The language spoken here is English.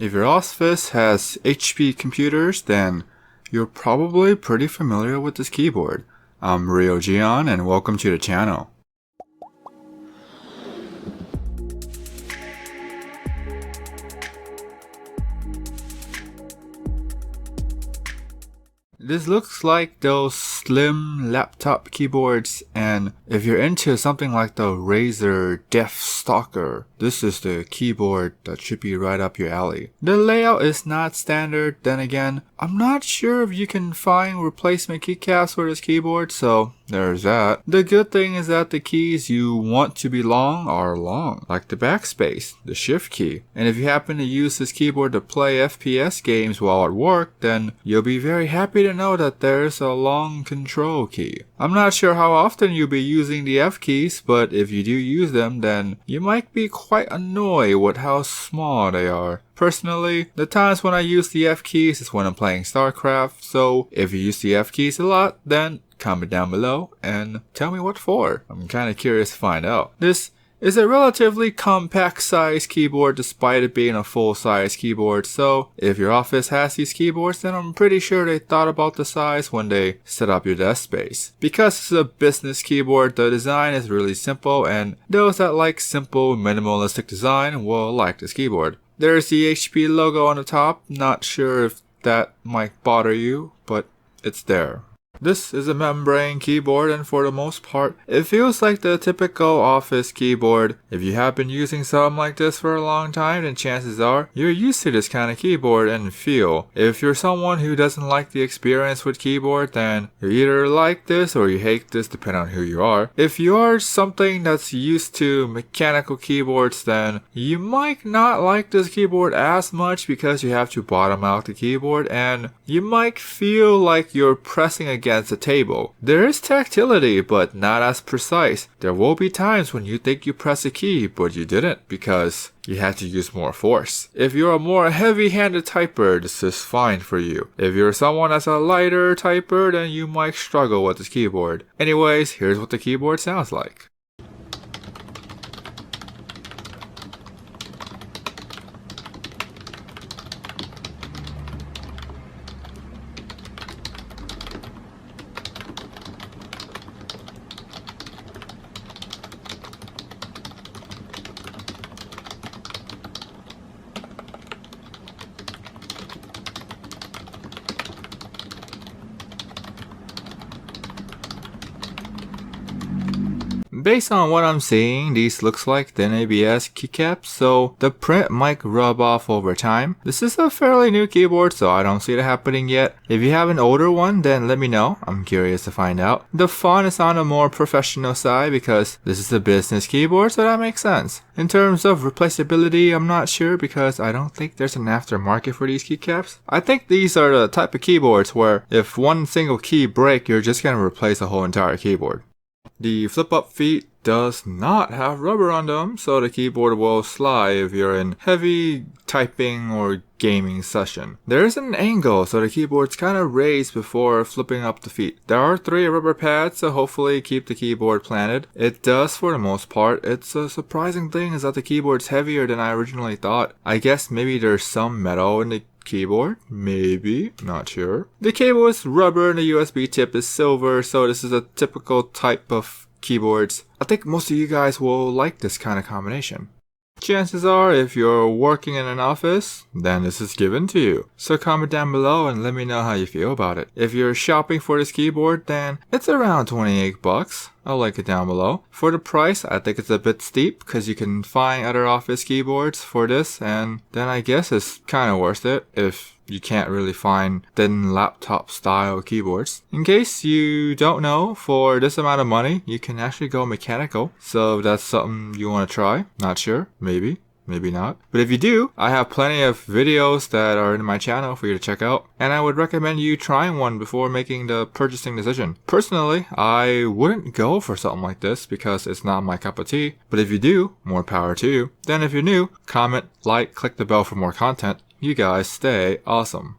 If your office has HP computers, then you're probably pretty familiar with this keyboard. I'm Rio Gion and welcome to the channel. This looks like those slim laptop keyboards, and if you're into something like the Razer Deathstalker, this is the keyboard that should be right up your alley. The layout is not standard, then again, I'm not sure if you can find replacement keycaps for this keyboard, so there's that. The good thing is that the keys you want to be long are long, like the backspace, the shift key. And if you happen to use this keyboard to play FPS games while at work, then you'll be very happy to know that there's a long control key. I'm not sure how often you'll be using the F keys, but if you do use them, then you might be quite annoyed with how small they are. Personally, the times when I use the F keys is when I'm playing StarCraft, so if you use the F keys a lot, then comment down below and tell me what for. I'm kinda curious to find out. This is a relatively compact size keyboard despite it being a full size keyboard, so if your office has these keyboards, then I'm pretty sure they thought about the size when they set up your desk space. Because it's a business keyboard, the design is really simple, and those that like simple minimalistic design will like this keyboard. There's the HP logo on the top, not sure if that might bother you, but it's there. This is a membrane keyboard, and for the most part, it feels like the typical office keyboard. If you have been using something like this for a long time, then chances are you're used to this kind of keyboard and feel. If you're someone who doesn't like the experience with keyboard, then you either like this or you hate this, depending on who you are. If you are something that's used to mechanical keyboards, then you might not like this keyboard as much because you have to bottom out the keyboard and you might feel like you're pressing against the table. There is tactility, but not as precise. There will be times when you think you press a key, but you didn't because you had to use more force. If you're a more heavy-handed typer, this is fine for you. If you're someone that's a lighter typer, then you might struggle with this keyboard. Anyways, here's what the keyboard sounds like. Based on what I'm seeing, these looks like thin ABS keycaps, so the print might rub off over time. This is a fairly new keyboard, so I don't see it happening yet. If you have an older one, then let me know. I'm curious to find out. The font is on a more professional side because this is a business keyboard, so that makes sense. In terms of replaceability, I'm not sure because I don't think there's an aftermarket for these keycaps. I think these are the type of keyboards where if one single key breaks, you're just gonna replace the whole entire keyboard. The flip-up feet does not have rubber on them, so the keyboard will slide if you're in heavy typing or gaming session. There is an angle, so the keyboard's kind of raised before flipping up the feet. There are 3 rubber pads, so hopefully keep the keyboard planted. It does for the most part. It's a surprising thing is that the keyboard's heavier than I originally thought. I guess maybe there's some metal in the keyboard, maybe, not sure. The cable is rubber and the USB tip is silver, so this is a typical type of keyboards. I think most of you guys will like this kind of combination. Chances are, if you're working in an office, then this is given to you. So comment down below and let me know how you feel about it. If you're shopping for this keyboard, then it's around 28 bucks. I'll link it down below. For the price, I think it's a bit steep because you can find other office keyboards for this, and then I guess it's kind of worth it if you can't really find thin laptop style keyboards. In case you don't know, for this amount of money, you can actually go mechanical. So if that's something you want to try, not sure, maybe not. But if you do, I have plenty of videos that are in my channel for you to check out. And I would recommend you trying one before making the purchasing decision. Personally, I wouldn't go for something like this because it's not my cup of tea. But if you do, more power to you. Then if you're new, comment, like, click the bell for more content. You guys stay awesome.